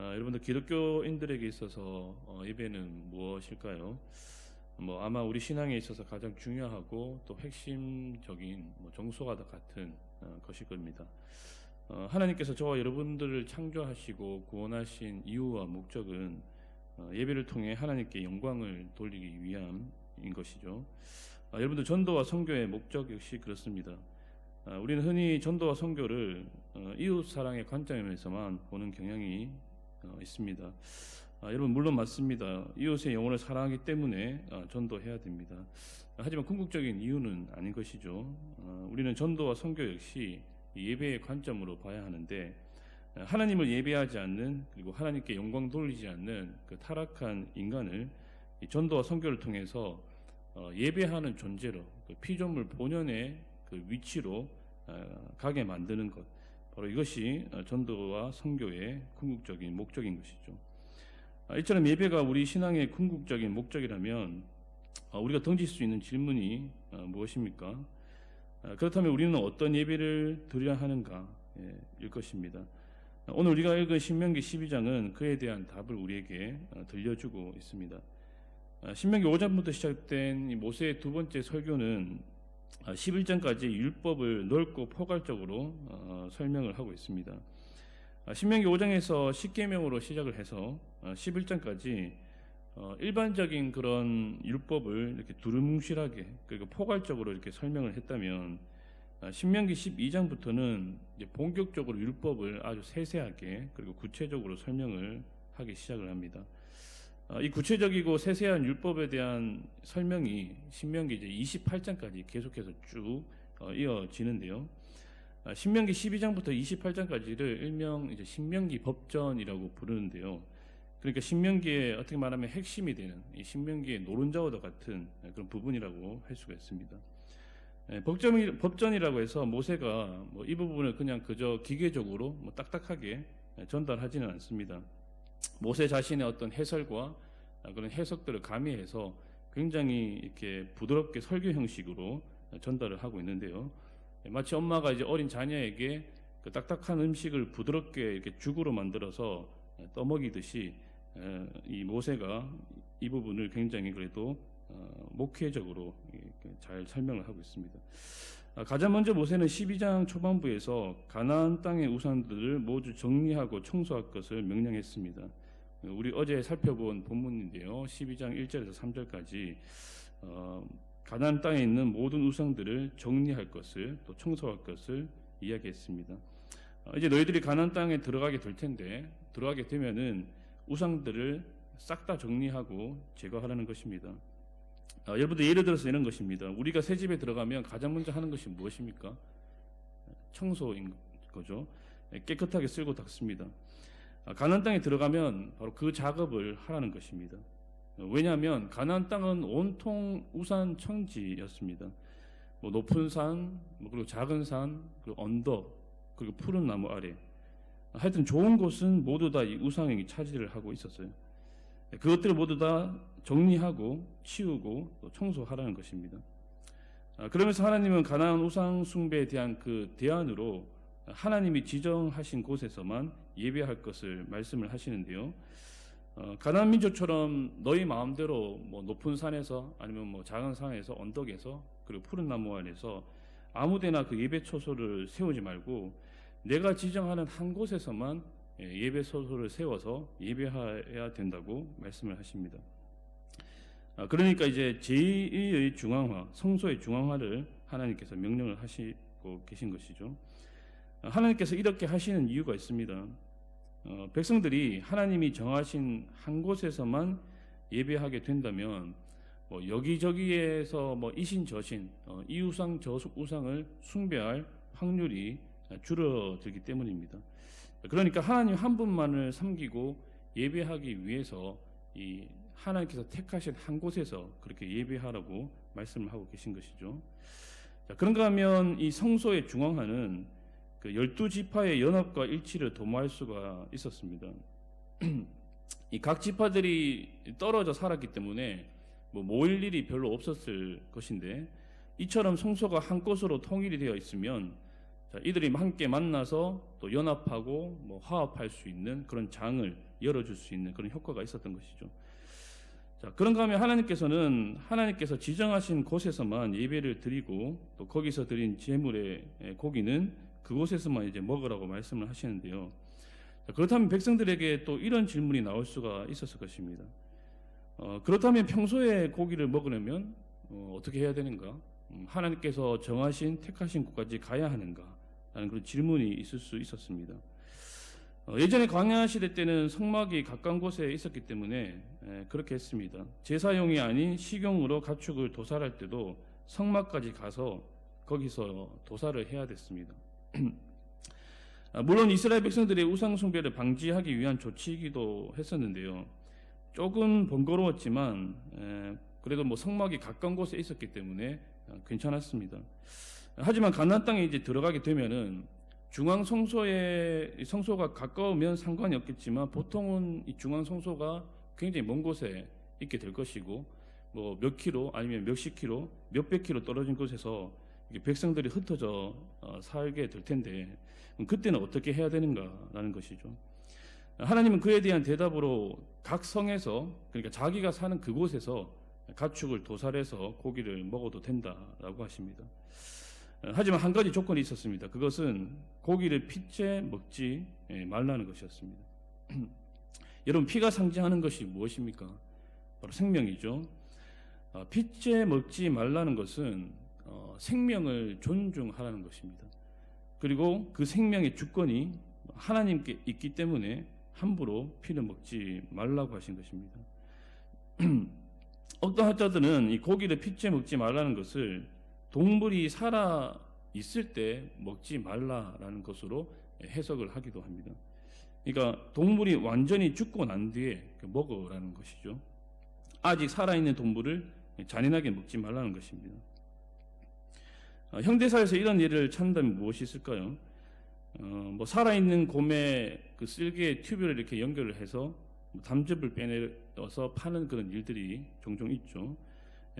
여러분들 기독교인들에게 있어서 예배는 무엇일까요? 아마 우리 신앙에 있어서 가장 중요하고 또 핵심적인 정서와 같은 것일 겁니다. 하나님께서 저와 여러분들을 창조하시고 구원하신 이유와 목적은 예배를 통해 하나님께 영광을 돌리기 위함인 것이죠. 여러분들 전도와 선교의 목적 역시 그렇습니다. 우리는 흔히 전도와 선교를 이웃 사랑의 관점에서만 보는 경향이 있습니다. 여러분 물론 맞습니다. 이웃의 영혼을 사랑하기 때문에 전도해야 됩니다. 하지만 궁극적인 이유는 아닌 것이죠. 우리는 전도와 선교 역시 예배의 관점으로 봐야 하는데, 하나님을 예배하지 않는, 그리고 하나님께 영광 돌리지 않는 그 타락한 인간을 이 전도와 선교를 통해서 예배하는 존재로, 그 피조물 본연의 그 위치로 가게 만드는 것, 바로 이것이 전도와 선교의 궁극적인 목적인 것이죠. 이처럼 예배가 우리 신앙의 궁극적인 목적이라면 우리가 던질 수 있는 질문이 무엇입니까? 그렇다면 우리는 어떤 예배를 드려야 하는가 일 것입니다. 오늘 우리가 읽은 신명기 12장은 그에 대한 답을 우리에게 들려주고 있습니다. 신명기 5장부터 시작된 모세의 두 번째 설교는 11장까지 율법을 넓고 포괄적으로 설명을 하고 있습니다. 신명기 5장에서 10계명으로 시작을 해서 11장까지 일반적인 그런 율법을 이렇게 두루뭉실하게 그리고 포괄적으로 이렇게 설명을 했다면, 신명기 12장부터는 이제 본격적으로 율법을 아주 세세하게 그리고 구체적으로 설명을 하기 시작을 합니다. 이 구체적이고 세세한 율법에 대한 설명이 신명기 이제 28장까지 계속해서 쭉 이어지는데요. 신명기 12장부터 28장까지를 일명 이제 신명기 법전이라고 부르는데요. 그러니까 신명기의 어떻게 말하면 핵심이 되는 이 신명기의 노른자와도 같은 그런 부분이라고 할 수가 있습니다. 법전이라고 해서 모세가 이 부분을 그냥 그저 기계적으로 딱딱하게 전달하지는 않습니다. 모세 자신의 어떤 해설과 그런 해석들을 가미해서 굉장히 이렇게 부드럽게 설교 형식으로 전달을 하고 있는데요. 마치 엄마가 이제 어린 자녀에게 그 딱딱한 음식을 부드럽게 이렇게 죽으로 만들어서 떠먹이듯이 이 모세가 이 부분을 굉장히 그래도 목회적으로 잘 설명을 하고 있습니다. 가장 먼저 모세는 12장 초반부에서 가나안 땅의 우상들을 모두 정리하고 청소할 것을 명령했습니다. 우리 어제 살펴본 본문인데요. 12장 1절에서 3절까지 가나안 땅에 있는 모든 우상들을 정리할 것을 또 청소할 것을 이야기했습니다. 이제 너희들이 가나안 땅에 들어가게 될 텐데, 들어가게 되면은 우상들을 싹 다 정리하고 제거하라는 것입니다. 여러분들 예를 들어서 이런 것입니다. 우리가 새 집에 들어가면 가장 먼저 하는 것이 무엇입니까? 청소인 거죠. 깨끗하게 쓸고 닦습니다. 가나안 땅에 들어가면 바로 그 작업을 하라는 것입니다. 왜냐하면 가나안 땅은 온통 우산 천지였습니다. 높은 산, 그리고 작은 산, 그리고 언덕, 그리고 푸른 나무 아래, 하여튼 좋은 곳은 모두 다 이 우상이 차지를 하고 있었어요. 그것들을 모두 다 정리하고 치우고 또 청소하라는 것입니다. 그러면서 하나님은 가나안 우상 숭배에 대한 그 대안으로 하나님이 지정하신 곳에서만 예배할 것을 말씀을 하시는데요. 가나안 민족처럼 너희 마음대로 높은 산에서 아니면 작은 산에서 언덕에서 그리고 푸른 나무 아래서 아무데나 그 예배 처소를 세우지 말고 내가 지정하는 한 곳에서만 예배 처소를 세워서 예배해야 된다고 말씀을 하십니다. 그러니까 이제 제2의 중앙화, 성소의 중앙화를 하나님께서 명령을 하시고 계신 것이죠. 하나님께서 이렇게 하시는 이유가 있습니다. 백성들이 하나님이 정하신 한 곳에서만 예배하게 된다면 여기저기에서 이신저신 이 우상 저 우상을 숭배할 확률이 줄어들기 때문입니다. 그러니까 하나님 한 분만을 섬기고 예배하기 위해서 이 하나님께서 택하신 한 곳에서 그렇게 예배하라고 말씀을 하고 계신 것이죠. 그런가 하면 이 성소의 중앙화는 그 12지파의 연합과 일치를 도모할 수가 있었습니다. 이 각 지파들이 떨어져 살았기 때문에 모일 일이 별로 없었을 것인데, 이처럼 성소가 한 곳으로 통일이 되어 있으면 자, 이들이 함께 만나서 또 연합하고 뭐 화합할 수 있는 그런 장을 열어줄 수 있는 그런 효과가 있었던 것이죠. 자, 그런가 하면 하나님께서는 하나님께서 지정하신 곳에서만 예배를 드리고 또 거기서 드린 제물의 고기는 그곳에서만 이제 먹으라고 말씀을 하시는데요. 자, 그렇다면 백성들에게 또 이런 질문이 나올 수가 있었을 것입니다. 그렇다면 평소에 고기를 먹으려면 어떻게 해야 되는가? 하나님께서 정하신 택하신 곳까지 가야 하는가? 라는 그런 질문이 있을 수 있었습니다. 예전에 광야 시대 때는 성막이 가까운 곳에 있었기 때문에 그렇게 했습니다. 제사용이 아닌 식용으로 가축을 도살할 때도 성막까지 가서 거기서 도살을 해야 됐습니다. 물론 이스라엘 백성들의 우상 숭배를 방지하기 위한 조치이기도 했었는데요. 조금 번거로웠지만 그래도 뭐 성막이 가까운 곳에 있었기 때문에 괜찮았습니다. 하지만 가나안 땅에 이제 들어가게 되면은 중앙 성소의 성소가 가까우면 상관이 없겠지만 보통은 이 중앙 성소가 굉장히 먼 곳에 있게 될 것이고 뭐 몇 킬로 아니면 몇십 킬로, 몇백 킬로 떨어진 곳에서 백성들이 흩어져 살게 될 텐데 그때는 어떻게 해야 되는가라는 것이죠. 하나님은 그에 대한 대답으로 각 성에서 그러니까 자기가 사는 그곳에서 가축을 도살해서 고기를 먹어도 된다라고 하십니다. 하지만 한 가지 조건이 있었습니다. 그것은 고기를 핏째 먹지 말라는 것이었습니다. 여러분, 피가 상징하는 것이 무엇입니까? 바로 생명이죠. 핏째 먹지 말라는 것은 생명을 존중하라는 것입니다. 그리고 그 생명의 주권이 하나님께 있기 때문에 함부로 피를 먹지 말라고 하신 것입니다. 어떤 학자들은 이 고기를 핏째 먹지 말라는 것을 동물이 살아 있을 때 먹지 말라라는 것으로 해석을 하기도 합니다. 그러니까 동물이 완전히 죽고 난 뒤에 먹으라는 것이죠. 아직 살아있는 동물을 잔인하게 먹지 말라는 것입니다. 현대사에서 이런 예를 찾는다면 무엇이 있을까요? 뭐 살아있는 곰의 그 쓸개 튜브를 이렇게 연결을 해서 담즙을 빼내서 파는 그런 일들이 종종 있죠.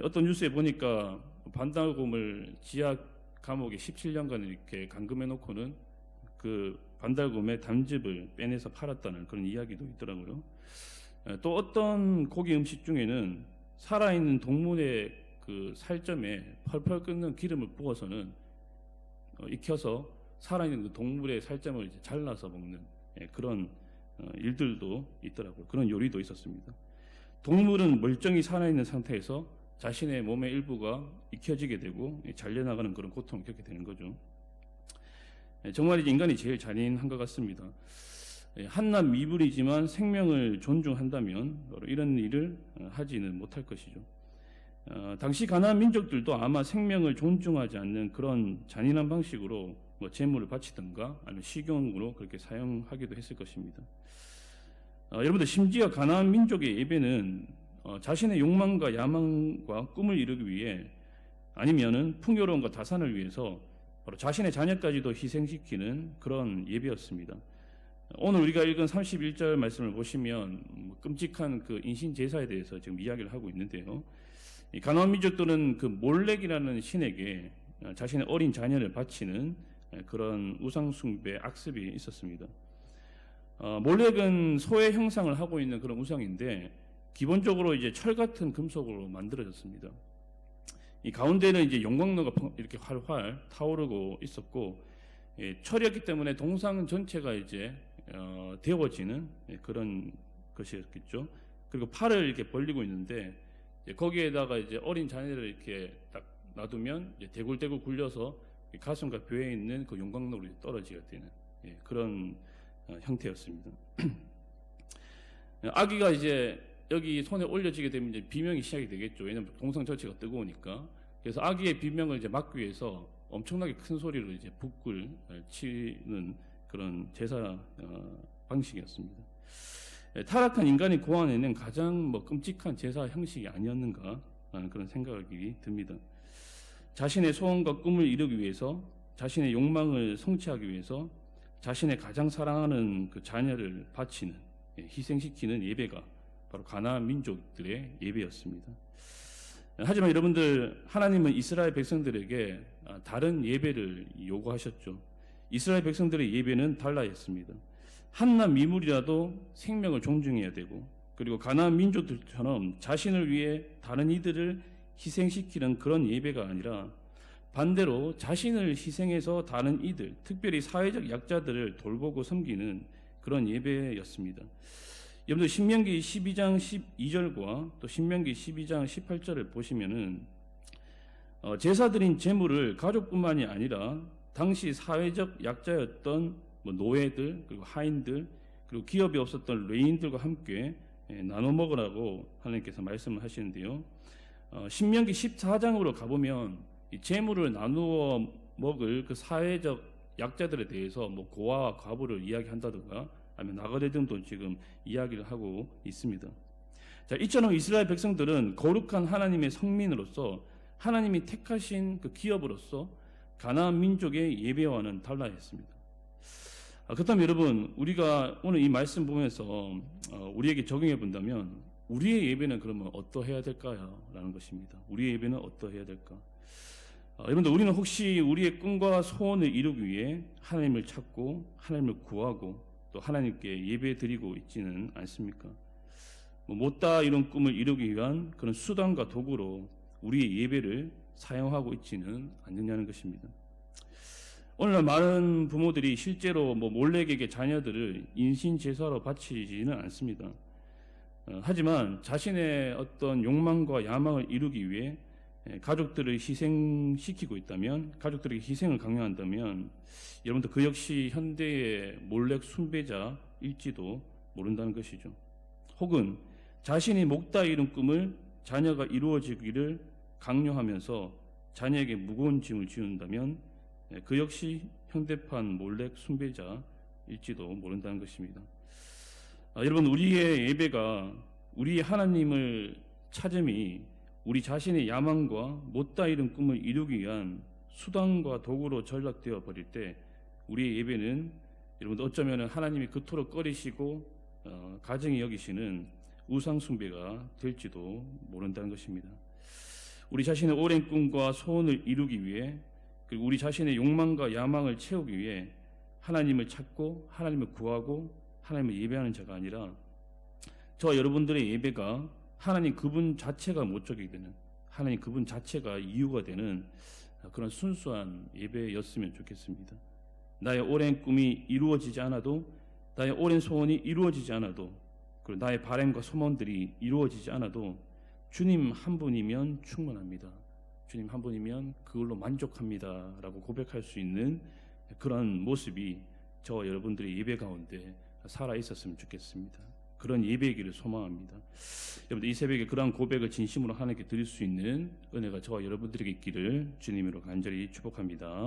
어떤 뉴스에 보니까 반달곰을 지하 감옥에 17년간 이렇게 감금해 놓고는 그 반달곰의 담즙을 빼내서 팔았다는 그런 이야기도 있더라고요. 또 어떤 고기 음식 중에는 살아있는 동물의 그 살점에 펄펄 끓는 기름을 부어서는 익혀서 살아있는 그 동물의 살점을 이제 잘라서 먹는 그런 일들도 있더라고요. 그런 요리도 있었습니다. 동물은 멀쩡히 살아있는 상태에서 자신의 몸의 일부가 익혀지게 되고 잘려나가는 그런 고통을 겪게 되는 거죠. 정말 인간이 제일 잔인한 것 같습니다. 한낱 미불이지만 생명을 존중한다면 이런 일을 하지는 못할 것이죠. 당시 가나안 민족들도 아마 생명을 존중하지 않는 그런 잔인한 방식으로 뭐 제물을 바치든가 아니면 식용으로 그렇게 사용하기도 했을 것입니다. 여러분들, 심지어 가나안 민족의 예배는 자신의 욕망과 야망과 꿈을 이루기 위해 아니면은 풍요로움과 다산을 위해서 바로 자신의 자녀까지도 희생시키는 그런 예배였습니다. 오늘 우리가 읽은 31절 말씀을 보시면 끔찍한 그 인신 제사에 대해서 지금 이야기를 하고 있는데요. 이 가나안 민족들은 그 몰렉이라는 신에게 자신의 어린 자녀를 바치는 그런 우상 숭배 악습이 있었습니다. 몰렉은 소의 형상을 하고 있는 그런 우상인데 기본적으로 이제 철 같은 금속으로 만들어졌습니다. 이 가운데는 이제 용광로가 이렇게 활활 타오르고 있었고, 철이었기 때문에 동상 전체가 이제 데워지는 그런 것이었겠죠. 그리고 팔을 이렇게 벌리고 있는데 거기에다가 이제 어린 자녀를 이렇게 딱 놔두면 이제 대굴대굴 굴려서 가슴과 뼈에 있는 그 용광로로 떨어지게 되는 그런 형태였습니다. 아기가 이제 여기 손에 올려지게 되면 이제 비명이 시작이 되겠죠. 왜냐하면 동상 전체가 뜨거우니까. 그래서 아기의 비명을 이제 막기 위해서 엄청나게 큰 소리로 이제 북을 치는 그런 제사 방식이었습니다. 타락한 인간이 고안해낸 가장 뭐 끔찍한 제사 형식이 아니었는가 하는 그런 생각이 듭니다. 자신의 소원과 꿈을 이루기 위해서, 자신의 욕망을 성취하기 위해서 자신의 가장 사랑하는 그 자녀를 바치는, 희생시키는 예배가 바로 가나안 민족들의 예배였습니다. 하지만 여러분들, 하나님은 이스라엘 백성들에게 다른 예배를 요구하셨죠. 이스라엘 백성들의 예배는 달라야 했습니다. 한낱 미물이라도 생명을 존중해야 되고, 그리고 가나안 민족들처럼 자신을 위해 다른 이들을 희생시키는 그런 예배가 아니라 반대로 자신을 희생해서 다른 이들, 특별히 사회적 약자들을 돌보고 섬기는 그런 예배였습니다. 여러분들 신명기 12장 12절과 또 신명기 12장 18절을 보시면은 제사드린 제물을 가족뿐만이 아니라 당시 사회적 약자였던 노예들, 그리고 하인들, 그리고 기업이 없었던 레인들과 함께 나눠 먹으라고 하나님께서 말씀을 하시는데요. 신명기 14장으로 가보면 이 제물을 나누어 먹을 그 사회적 약자들에 대해서 고아와 과부를 이야기한다든가 아니면 나그네 등도 지금 이야기를 하고 있습니다. 자, 이처럼 이스라엘 백성들은 거룩한 하나님의 성민으로서 하나님이 택하신 그 기업으로서 가나안 민족의 예배와는 달라야 했습니다. 그렇다면 여러분, 우리가 오늘 이 말씀 보면서 우리에게 적용해 본다면 우리의 예배는 그러면 어떠해야 될까요? 라는 것입니다. 우리의 예배는 어떠해야 될까? 여러분들, 우리는 혹시 우리의 꿈과 소원을 이루기 위해 하나님을 찾고 하나님을 구하고 또 하나님께 예배 드리고 있지는 않습니까? 못다 이룬 꿈을 이루기 위한 그런 수단과 도구로 우리의 예배를 사용하고 있지는 않느냐는 것입니다. 오늘날 많은 부모들이 실제로 몰래에게 자녀들을 인신제사로 바치지는 않습니다. 하지만 자신의 어떤 욕망과 야망을 이루기 위해 가족들을 희생시키고 있다면, 가족들에게 희생을 강요한다면 여러분들 그 역시 현대의 몰래 숭배자일지도 모른다는 것이죠. 혹은 자신이 목다 이룬 꿈을 자녀가 이루어지기를 강요하면서 자녀에게 무거운 짐을 지운다면 그 역시 현대판 몰래 숭배자일지도 모른다는 것입니다. 여러분, 우리의 예배가 우리의 하나님을 찾음이 우리 자신의 야망과 못다 이룬 꿈을 이루기 위한 수단과 도구로 전락되어 버릴 때 우리의 예배는 여러분 어쩌면 하나님이 그토록 꺼리시고 가증히 여기시는 우상 숭배가 될지도 모른다는 것입니다. 우리 자신의 오랜 꿈과 소원을 이루기 위해, 그리고 우리 자신의 욕망과 야망을 채우기 위해 하나님을 찾고 하나님을 구하고 하나님을 예배하는 자가 아니라 저와 여러분들의 예배가 하나님 그분 자체가 목적이 되는, 하나님 그분 자체가 이유가 되는 그런 순수한 예배였으면 좋겠습니다. 나의 오랜 꿈이 이루어지지 않아도, 나의 오랜 소원이 이루어지지 않아도, 그리고 나의 바람과 소원들이 이루어지지 않아도 주님 한 분이면 충분합니다. 주님 한 분이면 그걸로 만족합니다 라고 고백할 수 있는 그런 모습이 저와 여러분들의 예배 가운데 살아 있었으면 좋겠습니다. 그런 예배이기를 소망합니다. 여러분들, 이 새벽에 그러한 고백을 진심으로 하나님께 드릴 수 있는 은혜가 저와 여러분들에게 있기를 주님으로 간절히 축복합니다.